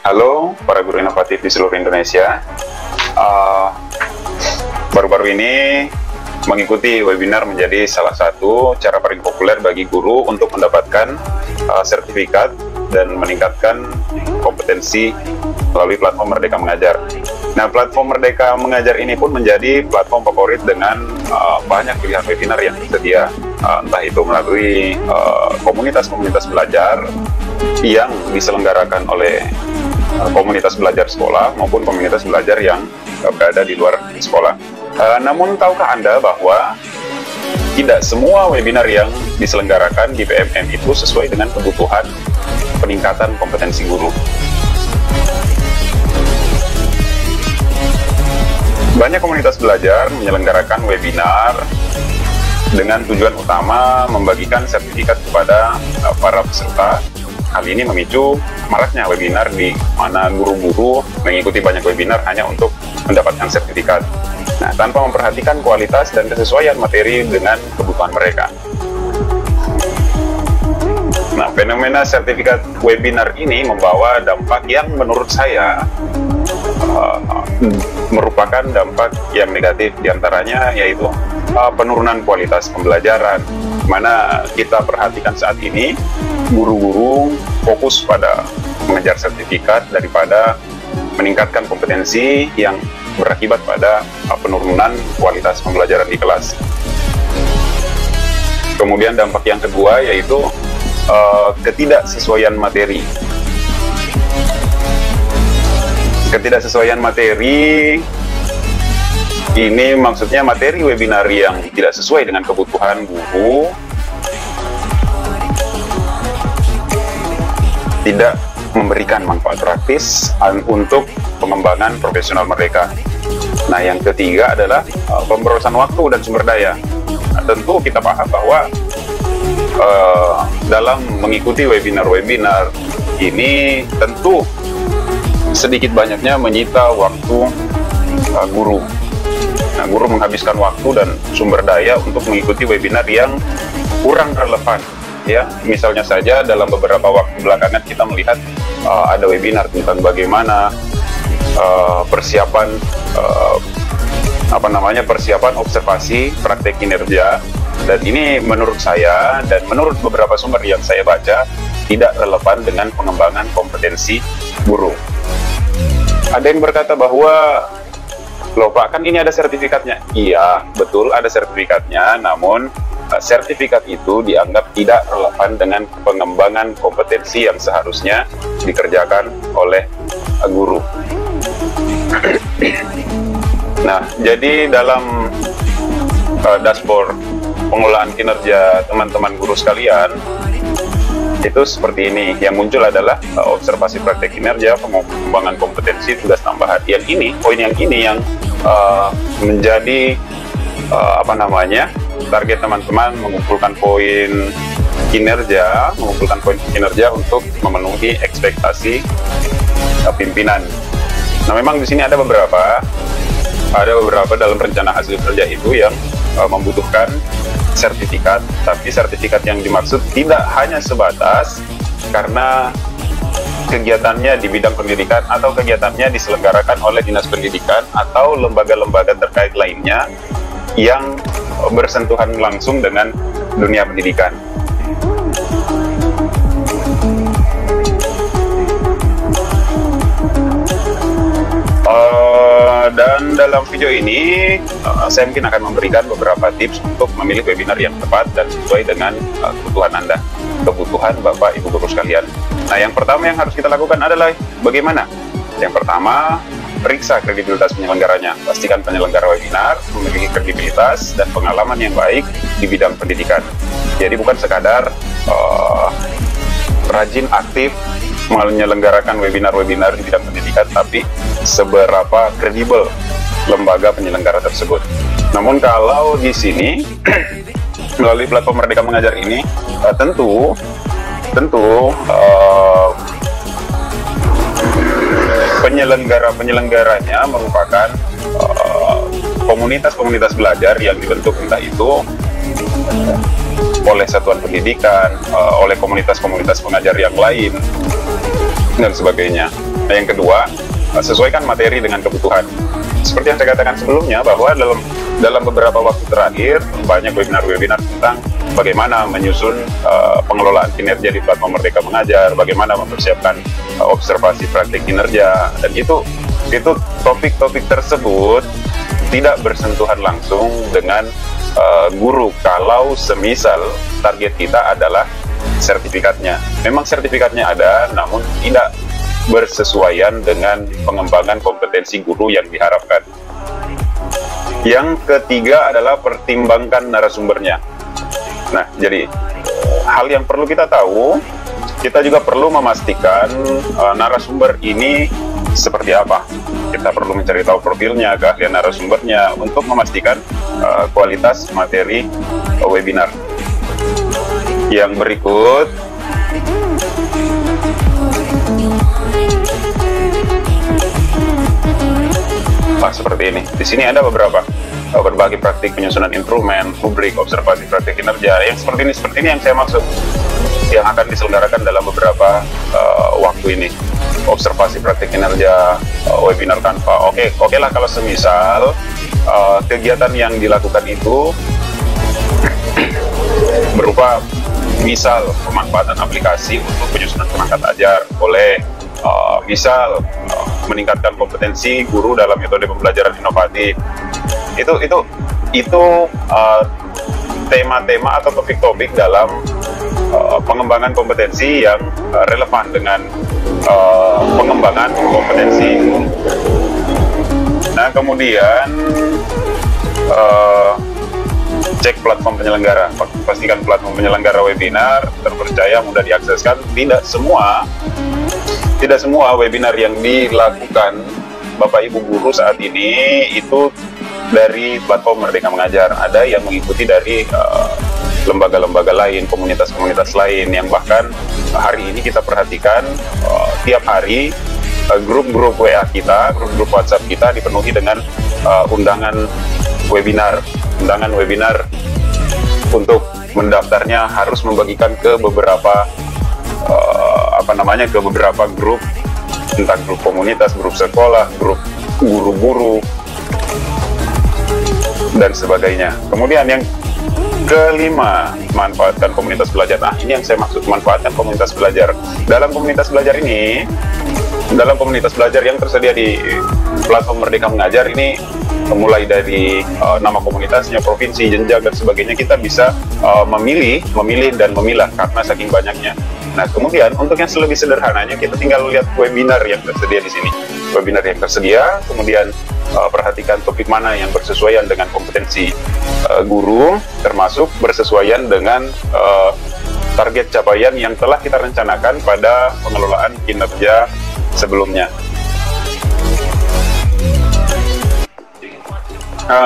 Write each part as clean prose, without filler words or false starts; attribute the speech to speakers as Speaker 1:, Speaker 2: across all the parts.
Speaker 1: Halo para guru inovatif di seluruh Indonesia. Baru-baru ini mengikuti webinar menjadi salah satu cara paling populer bagi guru untuk mendapatkan sertifikat dan meningkatkan kompetensi melalui platform Merdeka Mengajar. Nah, platform Merdeka Mengajar ini pun menjadi platform favorit dengan banyak pilihan webinar yang tersedia, entah itu melalui komunitas-komunitas belajar yang diselenggarakan oleh komunitas belajar sekolah maupun komunitas belajar yang berada di luar sekolah. Namun tahukah Anda bahwa tidak semua webinar yang diselenggarakan di PMM itu sesuai dengan kebutuhan peningkatan kompetensi guru. Banyak komunitas belajar menyelenggarakan webinar dengan tujuan utama membagikan sertifikat kepada para peserta. Hal ini memicu maraknya webinar di mana guru-guru mengikuti banyak webinar hanya untuk mendapatkan sertifikat. Nah, tanpa memperhatikan kualitas dan kesesuaian materi dengan kebutuhan mereka. Nah, fenomena sertifikat webinar ini membawa dampak yang menurut saya merupakan dampak yang negatif, diantaranya yaitu penurunan kualitas pembelajaran. Mana kita perhatikan saat ini, guru-guru fokus pada mengejar sertifikat daripada meningkatkan kompetensi yang berakibat pada penurunan kualitas pembelajaran di kelas. Kemudian dampak yang kedua yaitu ketidaksesuaian materi. Ketidaksesuaian materi ini maksudnya materi webinar yang tidak sesuai dengan kebutuhan guru, tidak memberikan manfaat praktis untuk pengembangan profesional mereka. Nah, yang ketiga adalah pemborosan waktu dan sumber daya. Nah, tentu kita paham bahwa dalam mengikuti webinar-webinar ini tentu sedikit banyaknya menyita waktu guru. Nah, guru menghabiskan waktu dan sumber daya untuk mengikuti webinar yang kurang relevan. Ya, misalnya saja dalam beberapa waktu belakangan kita melihat ada webinar tentang bagaimana persiapan persiapan observasi praktek kinerja, dan ini menurut saya dan menurut beberapa sumber yang saya baca tidak relevan dengan pengembangan kompetensi guru. Ada yang berkata bahwa loh Pak, kan ini ada sertifikatnya. Iya, betul ada sertifikatnya, namun sertifikat itu dianggap tidak relevan dengan pengembangan kompetensi yang seharusnya dikerjakan oleh guru. Nah, jadi dalam dashboard pengelolaan kinerja teman-teman guru sekalian, itu seperti ini. Yang muncul adalah observasi praktek kinerja, pengembangan kompetensi, tugas tambahan. Poin yang ini yang menjadi target teman-teman mengumpulkan poin kinerja, untuk memenuhi ekspektasi pimpinan. Nah, memang di sini ada beberapa dalam rencana hasil kerja itu yang membutuhkan sertifikat, tapi sertifikat yang dimaksud tidak hanya sebatas karena kegiatannya di bidang pendidikan atau kegiatannya diselenggarakan oleh dinas pendidikan atau lembaga-lembaga terkait lainnya yang bersentuhan langsung dengan dunia pendidikan. Dan dalam video ini saya mungkin akan memberikan beberapa tips untuk memilih webinar yang tepat dan sesuai dengan kebutuhan Anda, kebutuhan Bapak Ibu guru sekalian. Nah, yang pertama yang harus kita lakukan adalah bagaimana? Yang pertama, periksa kredibilitas penyelenggaranya. Pastikan penyelenggara webinar memiliki kredibilitas dan pengalaman yang baik di bidang pendidikan. Jadi bukan sekadar rajin aktif menyelenggarakan webinar-webinar di bidang pendidikan, tapi seberapa kredibel lembaga penyelenggara tersebut. Namun kalau di sini melalui platform Merdeka Mengajar ini tentu penyelenggaranya merupakan komunitas-komunitas belajar yang dibentuk entah itu oleh satuan pendidikan, oleh komunitas-komunitas pengajar yang lain, dan sebagainya. Nah, yang kedua, sesuaikan materi dengan kebutuhan. Seperti yang saya katakan sebelumnya, bahwa dalam beberapa waktu terakhir banyak webinar-webinar tentang bagaimana menyusun pengelolaan kinerja di platform Merdeka Mengajar, bagaimana mempersiapkan observasi praktik kinerja, dan itu topik-topik tersebut tidak bersentuhan langsung dengan guru kalau semisal target kita adalah sertifikatnya. Memang sertifikatnya ada, namun tidak bersesuaian dengan pengembangan kompetensi guru yang diharapkan. Yang ketiga adalah pertimbangkan narasumbernya. Nah, jadi hal yang perlu kita tahu, kita juga perlu memastikan narasumber ini seperti apa. Kita perlu mencari tahu profilnya, keahlian narasumbernya, untuk memastikan kualitas materi webinar. Yang berikut, seperti ini. Di sini ada beberapa berbagai praktik penyusunan instrumen, rubrik, observasi praktik kinerja. Yang seperti ini yang saya maksud, yang akan diselenggarakan dalam beberapa waktu ini. Observasi praktik kinerja, webinar Canva. Oke lah kalau semisal kegiatan yang dilakukan itu berupa misal pemanfaatan aplikasi untuk penyusunan perangkat ajar, boleh. Misal meningkatkan kompetensi guru dalam metode pembelajaran inovatif. Itu tema-tema atau topik-topik dalam pengembangan kompetensi yang relevan dengan pengembangan kompetensi guru. Nah, kemudian cek platform penyelenggara. Pastikan platform penyelenggara webinar terpercaya, mudah diakseskan. Tidak semua webinar yang dilakukan Bapak Ibu guru saat ini itu dari platform Merdeka Mengajar. Ada yang mengikuti dari lembaga-lembaga lain, komunitas-komunitas lain, yang bahkan hari ini kita perhatikan tiap hari grup-grup WA kita, grup-grup WhatsApp kita dipenuhi dengan undangan webinar. Untuk mendaftarnya harus membagikan ke beberapa grup, entah grup komunitas, grup sekolah, grup guru-guru, dan sebagainya. Kemudian yang kelima, manfaatkan komunitas belajar. Nah, ini yang saya maksud, manfaatkan komunitas belajar. Dalam komunitas belajar ini, dalam komunitas belajar yang tersedia di platform Merdeka Mengajar ini, mulai dari nama komunitasnya, provinsi, jenjang, dan sebagainya, kita bisa memilih dan memilah karena saking banyaknya. Nah, kemudian untuk yang lebih sederhananya, kita tinggal lihat webinar yang tersedia di sini. Webinar yang tersedia, kemudian perhatikan topik mana yang bersesuaian dengan kompetensi guru, termasuk bersesuaian dengan target capaian yang telah kita rencanakan pada pengelolaan kinerja sebelumnya.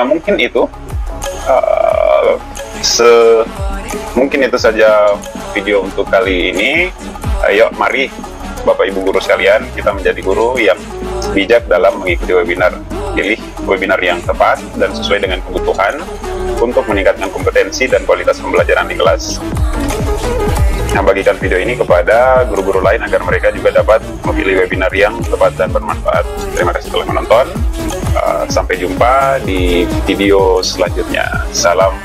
Speaker 1: Mungkin itu saja video untuk kali ini. Ayo, mari Bapak Ibu guru sekalian, kita menjadi guru yang bijak dalam mengikuti webinar. Pilih webinar yang tepat dan sesuai dengan kebutuhan untuk meningkatkan kompetensi dan kualitas pembelajaran di kelas. Nah, bagikan video ini kepada guru-guru lain agar mereka juga dapat memilih webinar yang tepat dan bermanfaat. Terima kasih telah menonton. Sampai jumpa di video selanjutnya. Salam